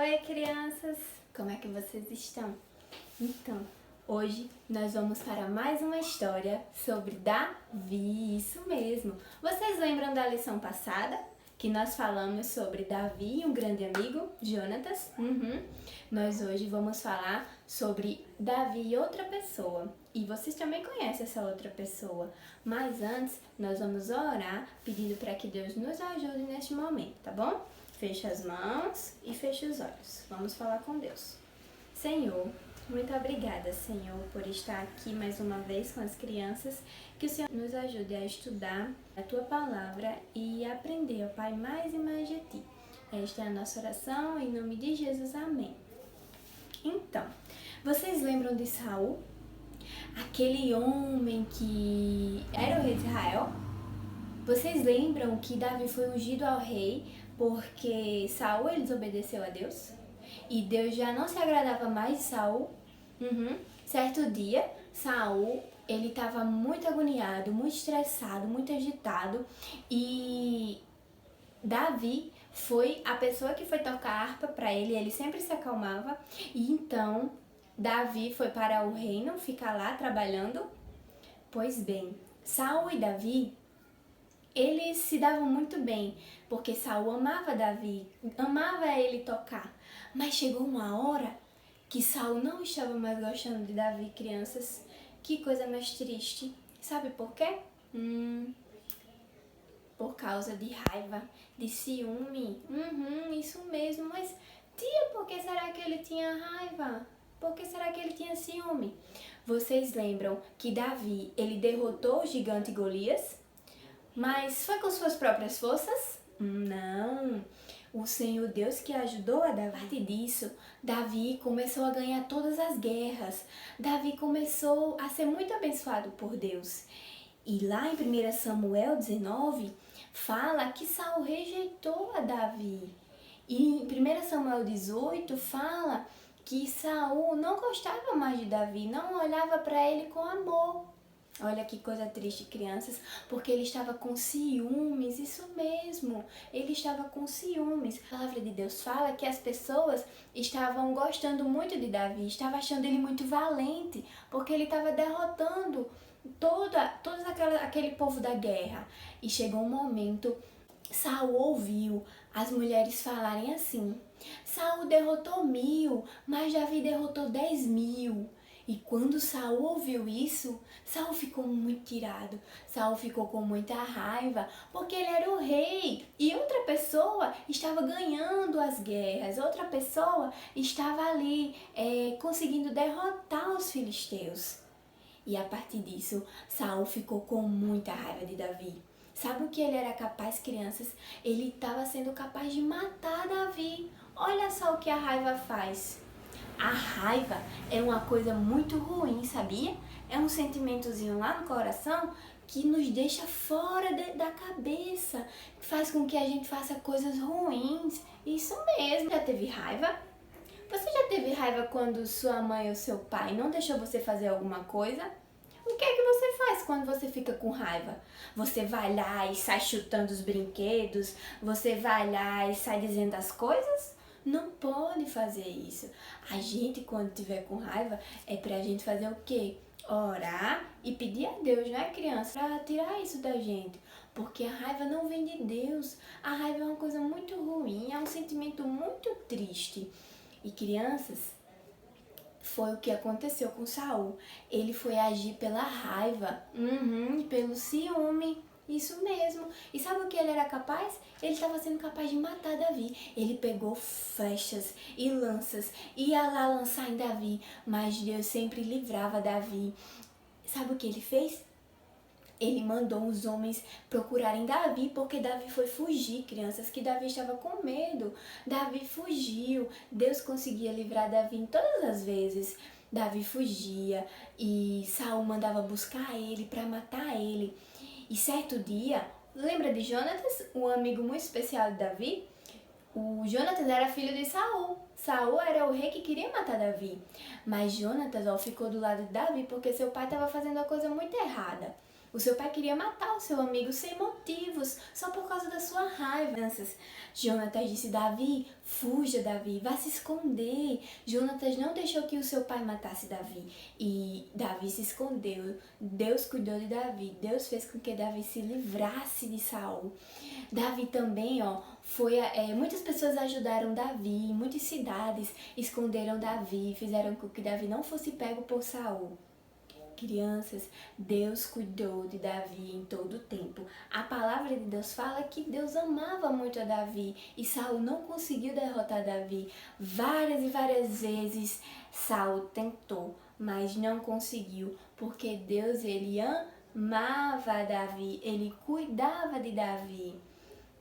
Oi, crianças! Como é que vocês estão? Então, hoje nós vamos para mais uma história sobre Davi, isso mesmo. Vocês lembram da lição passada? Que nós falamos sobre Davi e um grande amigo, Jonatas? Nós hoje vamos falar sobre Davi e outra pessoa. E vocês também conhecem essa outra pessoa. Mas antes, nós vamos orar pedindo para que Deus nos ajude neste momento, tá bom? Feche as mãos e feche os olhos. Vamos falar com Deus. Senhor, muito obrigada, Senhor, por estar aqui mais uma vez com as crianças. Que o Senhor nos ajude a estudar a Tua Palavra e aprender, ó Pai, mais e mais de Ti. Esta é a nossa oração, em nome de Jesus, amém. Então, vocês lembram de Saul? Aquele homem que era o rei de Israel? Vocês lembram que Davi foi ungido ao rei porque Saul ele desobedeceu a Deus? E Deus já não se agradava mais de Saul? Certo dia, Saul ele estava muito agoniado, muito estressado, muito agitado e Davi foi a pessoa que foi tocar harpa para ele, ele sempre se acalmava e então Davi foi para o reino ficar lá trabalhando. Pois bem, Saul e Davi eles se davam muito bem, porque Saul amava Davi, amava ele tocar. Mas chegou uma hora que Saul não estava mais gostando de Davi, crianças. Que coisa mais triste. Sabe por quê? Por causa de raiva, de ciúme. Isso mesmo. Mas, tia, por que será que ele tinha raiva? Por que será que ele tinha ciúme? Vocês lembram que Davi, ele derrotou o gigante Golias? Mas foi com suas próprias forças? Não. O Senhor Deus que ajudou a Davi. A partir disso, Davi começou a ganhar todas as guerras. Davi começou a ser muito abençoado por Deus. E lá em 1 Samuel 19, fala que Saul rejeitou a Davi. E em 1 Samuel 18, fala que Saul não gostava mais de Davi, não olhava para ele com amor. Olha que coisa triste, crianças, porque ele estava com ciúmes, isso mesmo, ele estava com ciúmes. A palavra de Deus fala que as pessoas estavam gostando muito de Davi, estavam achando ele muito valente, porque ele estava derrotando todo aquele povo da guerra. E chegou um momento, Saul ouviu as mulheres falarem assim: Saul derrotou 1000, mas Davi derrotou 10.000. E quando Saul ouviu isso, Saul ficou muito irado, Saul ficou com muita raiva, porque ele era o rei e outra pessoa estava ganhando as guerras, outra pessoa estava ali conseguindo derrotar os filisteus. E a partir disso, Saul ficou com muita raiva de Davi. Sabe o que ele era capaz, crianças? Ele estava sendo capaz de matar Davi. Olha só o que a raiva faz. A raiva é uma coisa muito ruim, sabia? É um sentimentozinho lá no coração que nos deixa fora da cabeça, faz com que a gente faça coisas ruins. Isso mesmo. Já teve raiva? Você já teve raiva quando sua mãe ou seu pai não deixou você fazer alguma coisa? O que é que você faz quando você fica com raiva? Você vai lá e sai chutando os brinquedos? Você vai lá e sai dizendo as coisas? Não pode fazer isso. A gente, quando tiver com raiva, é pra gente fazer o quê? Orar e pedir a Deus, não é, criança? Pra tirar isso da gente. Porque a raiva não vem de Deus. A raiva é uma coisa muito ruim, é um sentimento muito triste. E crianças, foi o que aconteceu com Saul. Ele foi agir pela raiva, pelo ciúme. Isso mesmo. E sabe o que ele era capaz? Ele estava sendo capaz de matar Davi. Ele pegou flechas e lanças, ia lá lançar em Davi, mas Deus sempre livrava Davi. Sabe o que ele fez? Ele mandou os homens procurarem Davi, porque Davi foi fugir, crianças, que Davi estava com medo. Davi fugiu. Deus conseguia livrar Davi em todas as vezes. Davi fugia e Saul mandava buscar ele para matar ele. E certo dia, lembra de Jonatas, um amigo muito especial de Davi? O Jonatas era filho de Saul. Saul era o rei que queria matar Davi. Mas Jonatas ficou do lado de Davi porque seu pai estava fazendo a coisa muito errada. O seu pai queria matar o seu amigo sem motivos, só por causa da sua raiva. Jonatas disse: Davi, fuja, Davi, vá se esconder. Jonatas não deixou que o seu pai matasse Davi. E Davi se escondeu. Deus cuidou de Davi. Deus fez com que Davi se livrasse de Saul. Davi também, muitas pessoas ajudaram Davi. Muitas cidades esconderam Davi, fizeram com que Davi não fosse pego por Saul. Crianças, Deus cuidou de Davi em todo o tempo. A palavra de Deus fala que Deus amava muito a Davi e Saul não conseguiu derrotar Davi. Várias e várias vezes Saul tentou, mas não conseguiu, porque Deus, ele amava Davi, ele cuidava de Davi.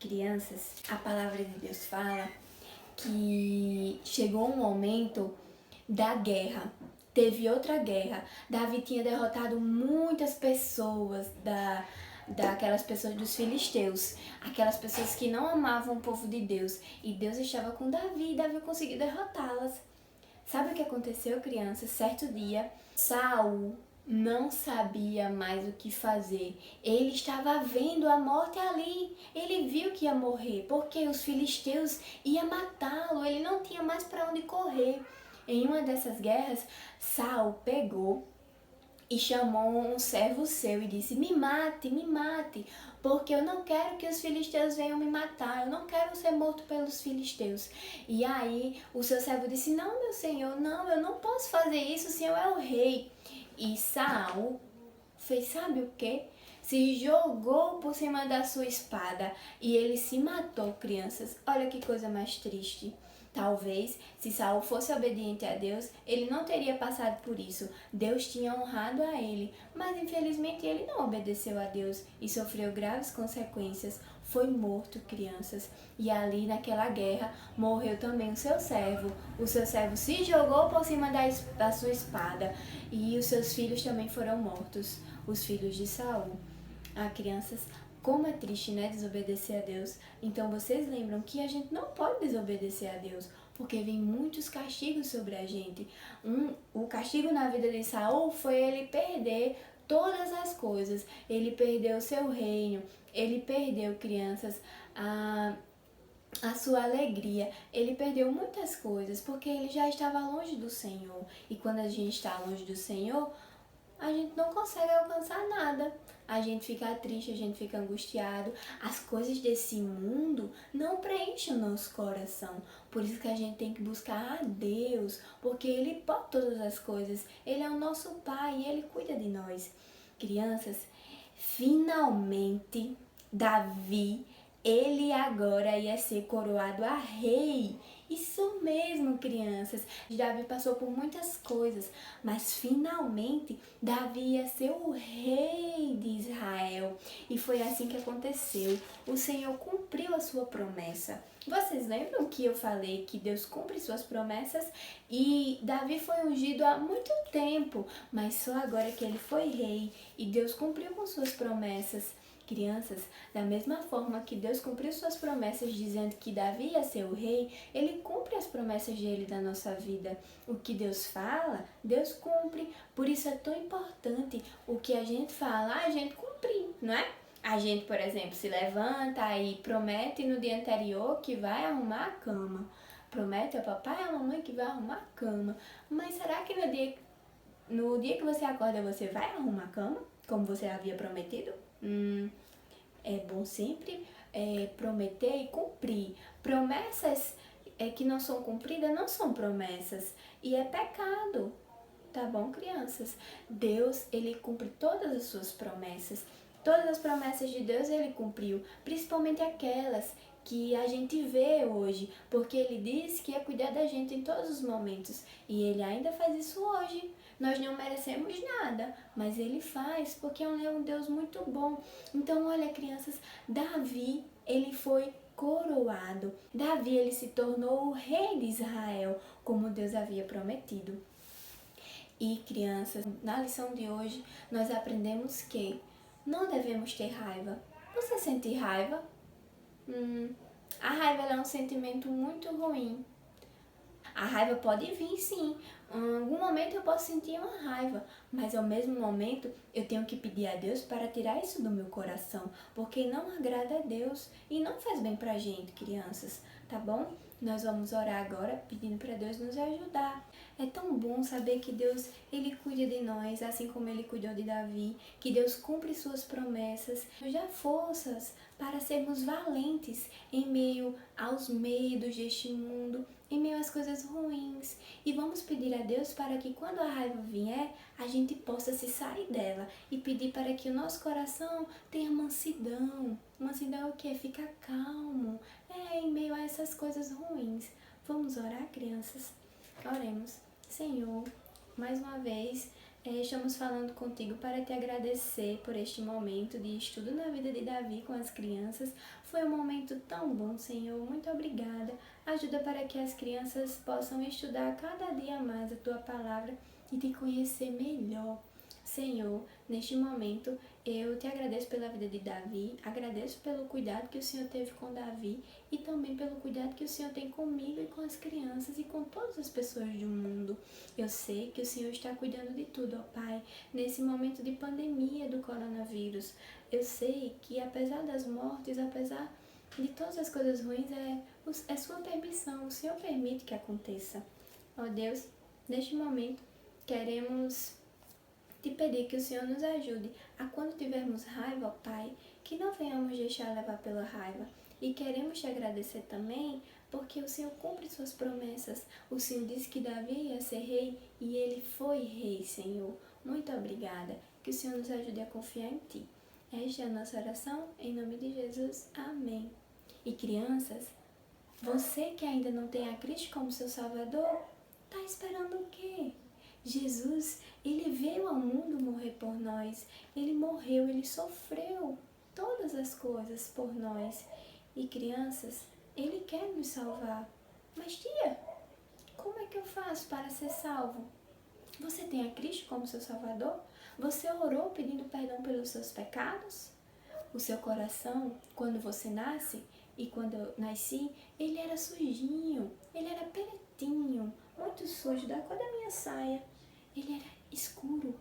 Crianças, a palavra de Deus fala que chegou um momento da guerra. Teve outra guerra. Davi tinha derrotado muitas pessoas daquelas pessoas dos filisteus, aquelas pessoas que não amavam o povo de Deus. E Deus estava com Davi e Davi conseguiu derrotá-las. Sabe o que aconteceu, crianças? Certo dia, Saul não sabia mais o que fazer. Ele estava vendo a morte ali. Ele viu que ia morrer, porque os filisteus iam matá-lo. Ele não tinha mais para onde correr. Em uma dessas guerras, Saul pegou e chamou um servo seu e disse: me mate, porque eu não quero que os filisteus venham me matar, eu não quero ser morto pelos filisteus. E aí o seu servo disse: não, meu senhor, não, eu não posso fazer isso, o senhor é o rei. E Saul fez, sabe o quê? Se jogou por cima da sua espada e ele se matou, crianças. Olha que coisa mais triste. Talvez, se Saul fosse obediente a Deus, ele não teria passado por isso. Deus tinha honrado a ele, mas infelizmente ele não obedeceu a Deus e sofreu graves consequências. Foi morto, crianças. E ali naquela guerra morreu também o seu servo. O seu servo se jogou por cima da sua espada e os seus filhos também foram mortos, os filhos de Saul. Crianças, como é triste, né, desobedecer a Deus. Então vocês lembram que a gente não pode desobedecer a Deus, porque vem muitos castigos sobre a gente. O castigo na vida de Saul foi ele perder todas as coisas. Ele perdeu o seu reino, ele perdeu, crianças, a sua alegria. Ele perdeu muitas coisas, porque ele já estava longe do Senhor. E quando a gente está longe do Senhor, a gente não consegue alcançar nada. A gente fica triste, a gente fica angustiado. As coisas desse mundo não preenchem o nosso coração. Por isso que a gente tem que buscar a Deus, porque Ele pode todas as coisas. Ele é o nosso Pai e Ele cuida de nós. Crianças, finalmente Davi, ele agora ia ser coroado a rei. Isso mesmo, crianças. Davi passou por muitas coisas, mas finalmente Davi ia ser o rei de Israel. E foi assim que aconteceu. O Senhor cumpriu a sua promessa. Vocês lembram que eu falei que Deus cumpre suas promessas? E Davi foi ungido há muito tempo, mas só agora que ele foi rei e Deus cumpriu com suas promessas. Crianças, da mesma forma que Deus cumpriu suas promessas dizendo que Davi ia ser o rei, Ele cumpre as promessas dele na nossa vida. O que Deus fala, Deus cumpre. Por isso é tão importante o que a gente fala, a gente cumprir, não é? A gente, por exemplo, se levanta e promete no dia anterior que vai arrumar a cama. Promete ao papai e à mamãe que vai arrumar a cama. Mas será que no dia que você acorda você vai arrumar a cama, como você havia prometido? É bom sempre prometer e cumprir. Promessas que não são cumpridas não são promessas e é pecado. Tá bom, crianças? Deus, Ele cumpre todas as suas promessas. Todas as promessas de Deus Ele cumpriu, principalmente aquelas que a gente vê hoje, porque Ele disse que ia cuidar da gente em todos os momentos e Ele ainda faz isso hoje. Nós não merecemos nada, mas Ele faz, porque Ele é um Deus muito bom. Então, olha, crianças, Davi, ele foi coroado. Davi, ele se tornou o rei de Israel, como Deus havia prometido. E, crianças, na lição de hoje, nós aprendemos que não devemos ter raiva. Você sente raiva? A raiva é um sentimento muito ruim. A raiva pode vir, sim. Em algum momento eu posso sentir uma raiva, mas ao mesmo momento eu tenho que pedir a Deus para tirar isso do meu coração, porque não agrada a Deus e não faz bem pra gente, crianças, tá bom? Nós vamos orar agora pedindo para Deus nos ajudar. É tão bom saber que Deus, Ele cuida de nós, assim como Ele cuidou de Davi, que Deus cumpre suas promessas, nos dá forças para sermos valentes em meio aos medos deste mundo, em meio às coisas ruins. E vamos pedir a Deus para que quando a raiva vier, a gente possa se sair dela e pedir para que o nosso coração tenha mansidão. Mansidão é o que? Ficar calmo, em meio a essas coisas ruins. Vamos orar, crianças? Oremos. Senhor, mais uma vez estamos falando contigo para te agradecer por este momento de estudo na vida de Davi com as crianças. Foi um momento tão bom, Senhor. Muito obrigada. Ajuda para que as crianças possam estudar cada dia mais a tua palavra e te conhecer melhor. Senhor, neste momento eu te agradeço pela vida de Davi, agradeço pelo cuidado que o Senhor teve com Davi e também pelo cuidado que o Senhor tem comigo e com as crianças e com todas as pessoas do mundo. Eu sei que o Senhor está cuidando de tudo, ó Pai, nesse momento de pandemia do coronavírus. Eu sei que apesar das mortes, apesar de todas as coisas ruins, é sua permissão, o Senhor permite que aconteça. Ó Deus, neste momento queremos te pedir que o Senhor nos ajude a quando tivermos raiva, ó Pai, que não venhamos deixar levar pela raiva. E queremos te agradecer também porque o Senhor cumpre suas promessas. O Senhor disse que Davi ia ser rei e ele foi rei, Senhor. Muito obrigada. Que o Senhor nos ajude a confiar em Ti. Esta é a nossa oração, em nome de Jesus. Amém. E crianças, você que ainda não tem a Cristo como seu Salvador, está esperando o quê? Jesus, Ele veio ao mundo morrer por nós. Ele morreu, Ele sofreu todas as coisas por nós. E crianças, Ele quer nos salvar. Mas tia, como é que eu faço para ser salvo? Você tem a Cristo como seu Salvador? Você orou pedindo perdão pelos seus pecados? O seu coração, quando você nasce e quando eu nasci, ele era sujinho, ele era pretinho, muito sujo, da cor da minha saia. Ele era escuro,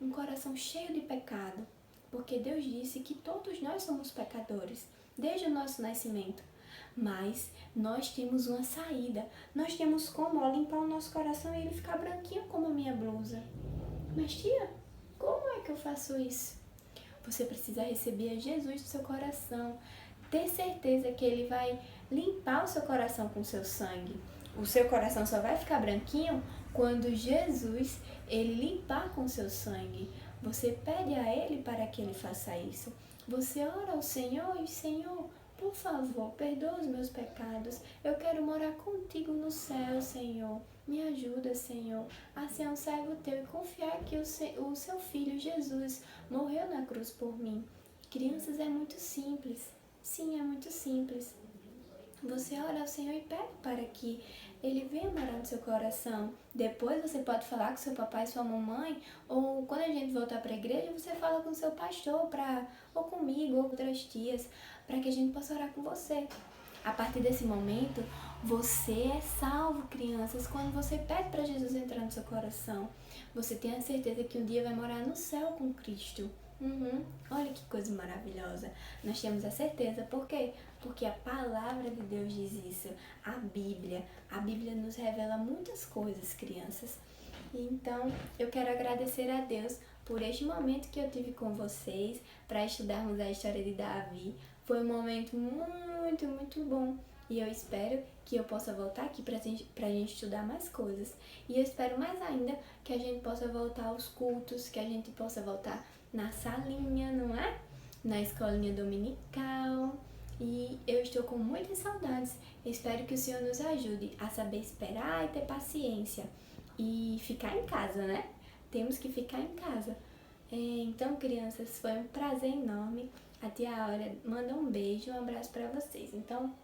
um coração cheio de pecado, porque Deus disse que todos nós somos pecadores, desde o nosso nascimento. Mas nós temos uma saída, nós temos como limpar o nosso coração e ele ficar branquinho como a minha blusa. Mas tia, como é que eu faço isso? Você precisa receber a Jesus no seu coração, ter certeza que Ele vai limpar o seu coração com o seu sangue. O seu coração só vai ficar branquinho quando Jesus, Ele limpar com o seu sangue. Você pede a Ele para que Ele faça isso. Você ora ao Senhor e Senhor, por favor, perdoa os meus pecados. Eu quero morar contigo no céu, Senhor. Me ajuda, Senhor, a ser um servo teu e confiar que o seu filho Jesus morreu na cruz por mim. Crianças, é muito simples. Sim, é muito simples. Você ora ao Senhor e pede para que Ele venha morar no seu coração. Depois você pode falar com seu papai e sua mamãe, ou quando a gente voltar para a igreja, você fala com seu pastor, ou comigo, ou com outras tias, para que a gente possa orar com você. A partir desse momento, você é salvo, crianças, quando você pede para Jesus entrar no seu coração. Você tem a certeza que um dia vai morar no céu com Cristo. Olha que coisa maravilhosa. Nós temos a certeza. Por quê? Porque a palavra de Deus diz isso. A Bíblia nos revela muitas coisas, crianças. E então, eu quero agradecer a Deus por este momento que eu tive com vocês para estudarmos a história de Davi. Foi um momento muito, muito bom. E eu espero que eu possa voltar aqui pra gente estudar mais coisas. E eu espero mais ainda que a gente possa voltar aos cultos, que a gente possa voltar na salinha, não é? Na escolinha dominical. E eu estou com muitas saudades. Espero que o Senhor nos ajude a saber esperar e ter paciência. E ficar em casa, né? Temos que ficar em casa. Então, crianças, foi um prazer enorme. A tia Aura manda um beijo e um abraço para vocês. Então,